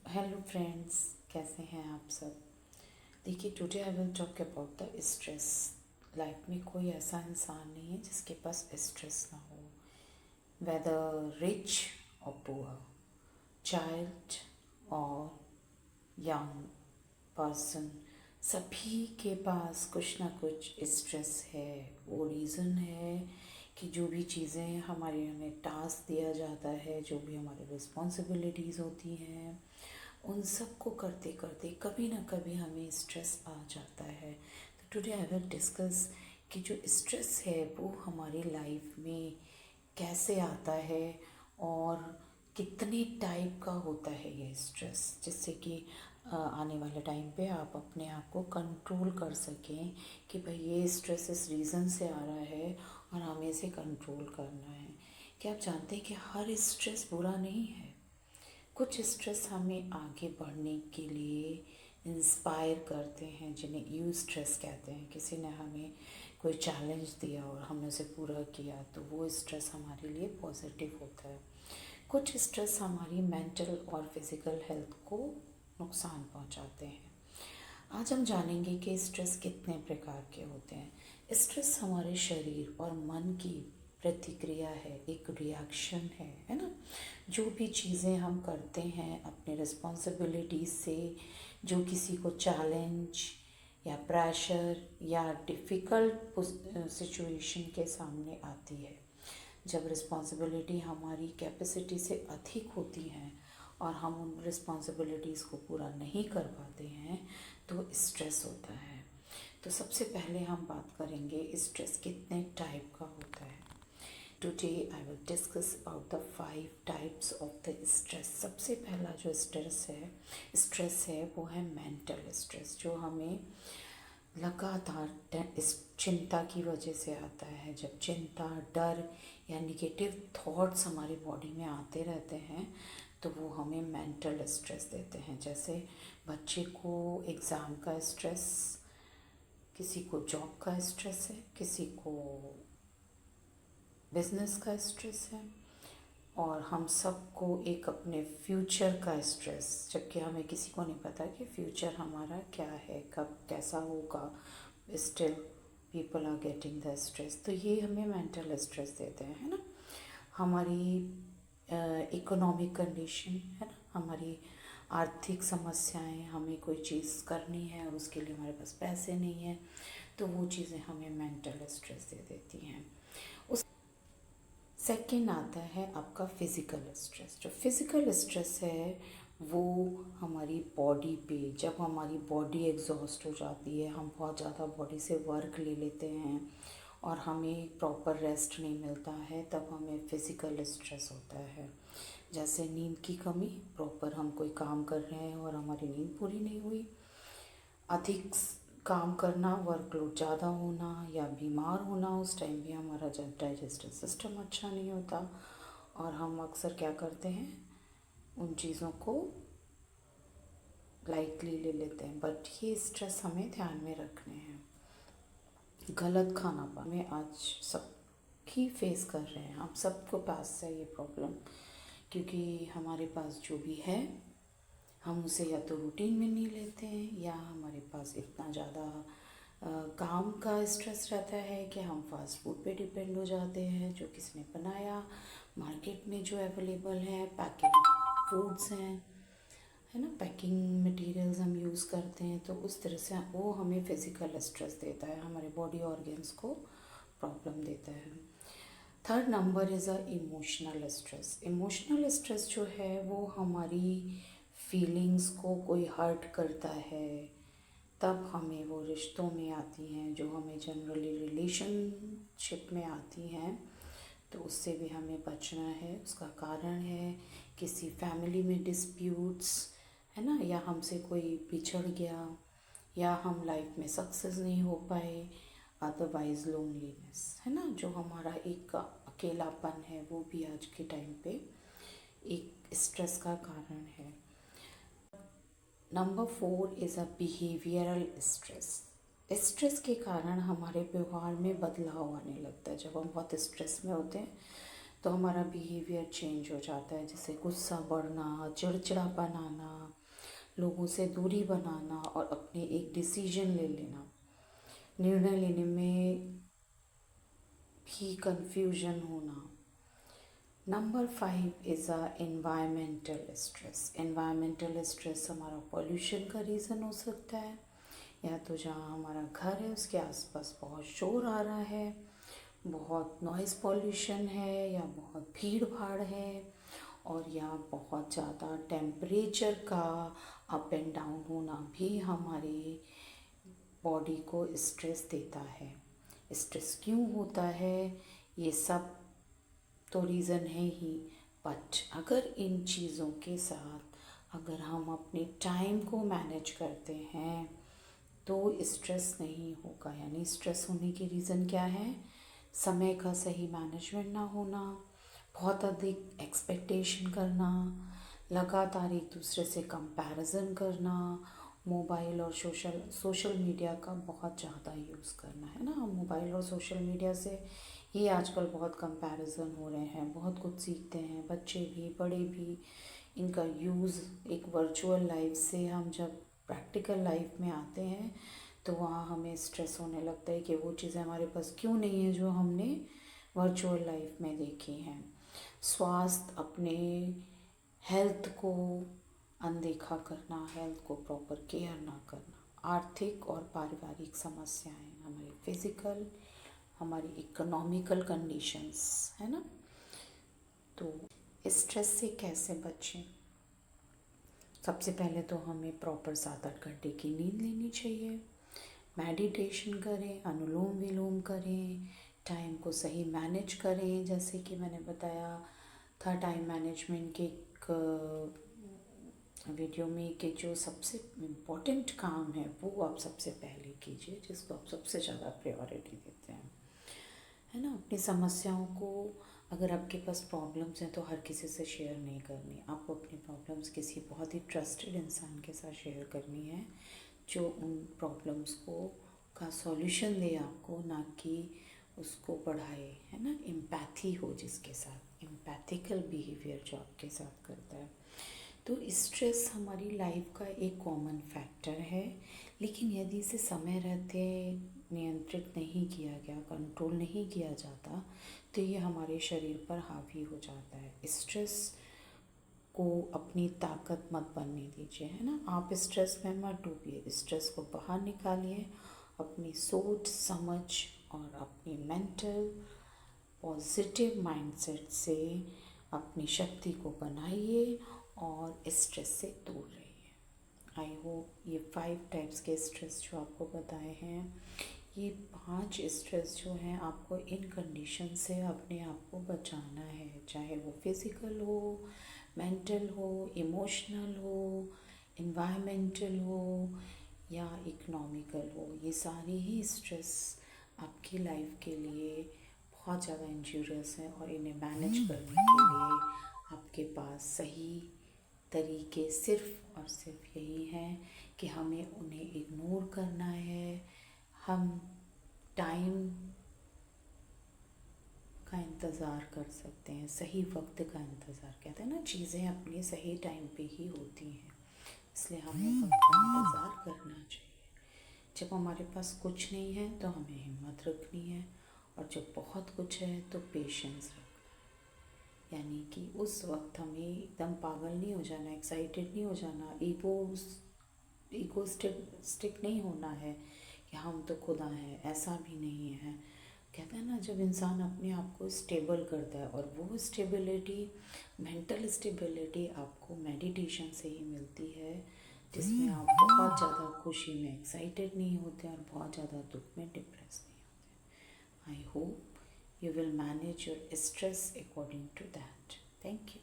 Hello friends, कैसे हैं आप सब। देखिए, today I will talk about the stress. Life में कोई ऐसा इंसान नहीं है जिसके पास स्ट्रेस ना हो, वेदर रिच और पुअर, चाइल्ड और यंग पर्सन, सभी के पास कुछ ना कुछ स्ट्रेस है। वो रीज़न है कि जो भी चीज़ें हमें टास्क दिया जाता है, जो भी हमारी रिस्पॉन्सिबिलिटीज़ होती हैं, उन सब को करते करते कभी ना कभी हमें स्ट्रेस आ जाता है। तो टुडे आई विल डिस्कस कि जो स्ट्रेस है वो हमारी लाइफ में कैसे आता है और कितने टाइप का होता है ये स्ट्रेस, जिससे कि आने वाले टाइम पे आप अपने आप को कंट्रोल कर सकें कि भाई ये स्ट्रेस इस रीज़न से आ रहा है और हमें इसे कंट्रोल करना है। क्या आप जानते हैं कि हर स्ट्रेस बुरा नहीं है। कुछ स्ट्रेस हमें आगे बढ़ने के लिए इंस्पायर करते हैं, जिन्हें यू स्ट्रेस कहते हैं। किसी ने हमें कोई चैलेंज दिया और हमने उसे पूरा किया तो वो स्ट्रेस हमारे लिए पॉजिटिव होता है। कुछ स्ट्रेस हमारी मेंटल और फिज़िकल हेल्थ को नुकसान पहुंचाते हैं। आज हम जानेंगे कि स्ट्रेस कितने प्रकार के होते हैं। स्ट्रेस हमारे शरीर और मन की प्रतिक्रिया है, एक रिएक्शन है ना। जो भी चीज़ें हम करते हैं अपने रिस्पॉन्सिबिलिटीज से, जो किसी को चैलेंज या प्रेशर या डिफ़िकल्ट सिचुएशन के सामने आती है, जब रिस्पॉन्सिबिलिटी हमारी कैपेसिटी से अधिक होती हैं और हम उन रिस्पॉन्सिबिलिटीज़ को पूरा नहीं कर पाते हैं तो स्ट्रेस होता है। तो सबसे पहले हम बात करेंगे स्ट्रेस कितने टाइप का होता है। Today I will discuss about the 5 types of the stress. सबसे पहला जो स्ट्रेस है वो है मेंटल स्ट्रेस, जो हमें लगातार इस चिंता की वजह से आता है। जब चिंता, डर या निगेटिव थॉट्स हमारी बॉडी में आते रहते हैं तो वो हमें मेंटल स्ट्रेस देते हैं। जैसे बच्चे को एग्ज़ाम का स्ट्रेस, किसी को जॉब का स्ट्रेस है, किसी को बिजनेस का स्ट्रेस है, और हम सबको एक अपने फ्यूचर का स्ट्रेस, जबकि हमें किसी को नहीं पता कि फ्यूचर हमारा क्या है, कब कैसा होगा। Still people are getting the stress. तो ये हमें मेंटल स्ट्रेस देते हैं, है ना। हमारी इकोनॉमिक कंडीशन, है ना, हमारी आर्थिक समस्याएं, हमें कोई चीज़ करनी है और उसके लिए हमारे पास पैसे नहीं हैं, तो वो चीज़ें हमें मेंटल स्ट्रेस दे देती हैं। उस सेकेंड आता है आपका फिज़िकल स्ट्रेस। जो फिज़िकल स्ट्रेस है वो हमारी बॉडी पे, जब हमारी बॉडी एग्जॉस्ट हो जाती है, हम बहुत ज़्यादा बॉडी से वर्क ले लेते हैं और हमें प्रॉपर रेस्ट नहीं मिलता है, तब हमें फ़िज़िकल स्ट्रेस होता है। जैसे नींद की कमी, प्रॉपर हम कोई काम कर रहे हैं और हमारी नींद पूरी नहीं हुई, अधिक काम करना, वर्कलोड ज़्यादा होना या बीमार होना, उस टाइम भी हमारा जब डाइजेस्टिव सिस्टम अच्छा नहीं होता और हम अक्सर क्या करते हैं, उन चीज़ों को लाइटली ले लेते हैं। बट ये स्ट्रेस हमें ध्यान में रखने हैं। गलत खाना पाना में आज सब ही फेस कर रहे हैं, हम सबको पास है ये प्रॉब्लम, क्योंकि हमारे पास जो भी है हम उसे या तो रूटीन में नहीं लेते हैं, या हमारे पास इतना ज़्यादा काम का स्ट्रेस रहता है कि हम फास्ट फूड पे डिपेंड हो जाते हैं, जो किसी ने बनाया, मार्केट में जो अवेलेबल है, पैकिंग फूड्स हैं, है ना, पैकिंग मटेरियल्स हम यूज़ करते हैं। तो उस तरह से वो हमें फ़िज़िकल स्ट्रेस देता है, हमारे बॉडी ऑर्गन्स को प्रॉब्लम देता है। Third number is a emotional stress. Emotional stress जो है वो हमारी फीलिंग्स को कोई हर्ट करता है, तब हमें वो रिश्तों में आती हैं, जो हमें जनरली रिलेशनशिप में आती हैं, तो उससे भी हमें बचना है। उसका कारण है किसी फैमिली में डिस्प्यूट्स, है ना, या हमसे कोई बिछड़ गया, या हम लाइफ में सक्सेस नहीं हो पाए, अदरवाइज लोनलीनेस, है ना, जो हमारा एक अकेलापन है, वो भी आज के टाइम पे एक स्ट्रेस का कारण है। Number 4 is a behavioural stress. Stress के कारण हमारे व्यवहार में बदलाव आने लगता है। जब हम बहुत स्ट्रेस में होते हैं तो हमारा बिहेवियर चेंज हो जाता है, जैसे गुस्सा बढ़ना, चिड़चिड़ापन आना, लोगों से दूरी बनाना और अपने एक डिसीजन ले लेना, निर्णय लेने में भी कंफ्यूजन होना। Number 5 is a environmental stress. Environmental stress हमारा पॉल्यूशन का रीज़न हो सकता है, या तो जहाँ हमारा घर है उसके आसपास बहुत शोर आ रहा है, बहुत नॉइज़ पॉल्यूशन है, या बहुत भीड़ भाड़ है, और या बहुत ज़्यादा टेम्परेचर का अप एंड डाउन होना भी हमारी बॉडी को स्ट्रेस देता है। स्ट्रेस क्यों होता है, ये सब तो रीज़न है ही, बट अगर इन चीज़ों के साथ अगर हम अपने टाइम को मैनेज करते हैं तो स्ट्रेस नहीं होगा। यानी स्ट्रेस होने की रीज़न क्या है? समय का सही मैनेजमेंट ना होना, बहुत अधिक एक्सपेक्टेशन करना, लगातार एक दूसरे से कंपैरिजन करना, मोबाइल और सोशल मीडिया का बहुत ज़्यादा यूज़ करना, है ना। मोबाइल और सोशल मीडिया से ही आजकल बहुत कंपैरिजन हो रहे हैं, बहुत कुछ सीखते हैं बच्चे भी बड़े भी। इनका यूज़ एक वर्चुअल लाइफ से हम जब प्रैक्टिकल लाइफ में आते हैं तो वहाँ हमें स्ट्रेस होने लगता है कि वो चीज़ें हमारे पास क्यों नहीं है जो हमने वर्चुअल लाइफ में देखी हैं। स्वास्थ्य, अपने हेल्थ को अनदेखा करना, हेल्थ को प्रॉपर केयर ना करना, आर्थिक और पारिवारिक समस्याएं, हमारी फिज़िकल, हमारी इकोनॉमिकल कंडीशंस, है ना। तो स्ट्रेस से कैसे बचें? सबसे पहले तो हमें प्रॉपर 7-8 घंटे की नींद लेनी चाहिए, मेडिटेशन करें, अनुलोम विलोम करें, टाइम को सही मैनेज करें। जैसे कि मैंने बताया था टाइम मैनेजमेंट के एक वीडियो में कि जो सबसे इम्पोर्टेंट काम है वो आप सबसे पहले कीजिए, जिसको आप सबसे ज़्यादा प्रायोरिटी देते हैं, है ना। अपनी समस्याओं को, अगर आपके पास प्रॉब्लम्स हैं तो हर किसी से शेयर नहीं करनी, आपको अपनी प्रॉब्लम्स किसी बहुत ही ट्रस्टेड इंसान के साथ शेयर करनी है जो उन प्रॉब्लम्स को का सॉल्यूशन दे आपको, ना कि उसको बढ़ाए, है ना। एम्पैथी हो जिसके साथ, एम्पैथिकल बिहेवियर जो आपके साथ करता है। तो स्ट्रेस हमारी लाइफ का एक कॉमन फैक्टर है, लेकिन यदि इसे समय रहते नियंत्रित नहीं किया गया, कंट्रोल नहीं किया जाता, तो ये हमारे शरीर पर हावी हो जाता है। स्ट्रेस को अपनी ताकत मत बनने दीजिए, है ना। आप स्ट्रेस में मत डूबिए, स्ट्रेस को बाहर निकालिए, अपनी सोच समझ और अपनी मेंटल पॉजिटिव माइंडसेट से अपनी शक्ति को बनाइए और स्ट्रेस से दूर रहिए। आई होप ये 5 टाइप्स के स्ट्रेस जो आपको बताए हैं, ये 5 स्ट्रेस जो हैं आपको इन कंडीशन से अपने आप को बचाना है, चाहे वो फिज़िकल हो, मेंटल हो, इमोशनल हो, इन्वायरमेंटल हो या इकोनॉमिकल हो। ये सारी ही स्ट्रेस आपकी लाइफ के लिए बहुत ज़्यादा इंजूरियस है, और इन्हें मैनेज करने के लिए आपके पास सही तरीके सिर्फ और सिर्फ यही हैं कि हमें उन्हें इग्नोर करना है। हम टाइम का इंतज़ार कर सकते हैं, सही वक्त का इंतज़ार, कहते हैं ना चीज़ें अपने सही टाइम पे ही होती हैं, इसलिए हमें वक्त का इंतज़ार करना चाहिए। जब हमारे पास कुछ नहीं है तो हमें हिम्मत रखनी है, और जब बहुत कुछ है तो पेशेंस रखना है। यानी कि उस वक्त हमें एकदम पागल नहीं हो जाना, एक्साइटेड नहीं हो जाना, ईगोस्टिक नहीं होना है कि हम तो खुदा हैं, ऐसा भी नहीं है। कहते हैं ना, जब इंसान अपने आप को स्टेबल करता है, और वो स्टेबिलिटी, मेंटल स्टेबिलिटी आपको मेडिटेशन से ही मिलती है, जिसमें आप बहुत ज़्यादा खुशी में एक्साइटेड नहीं होते और बहुत ज़्यादा दुख में डिप्रेस नहीं होते। I hope you will manage your stress according to that. Thank you.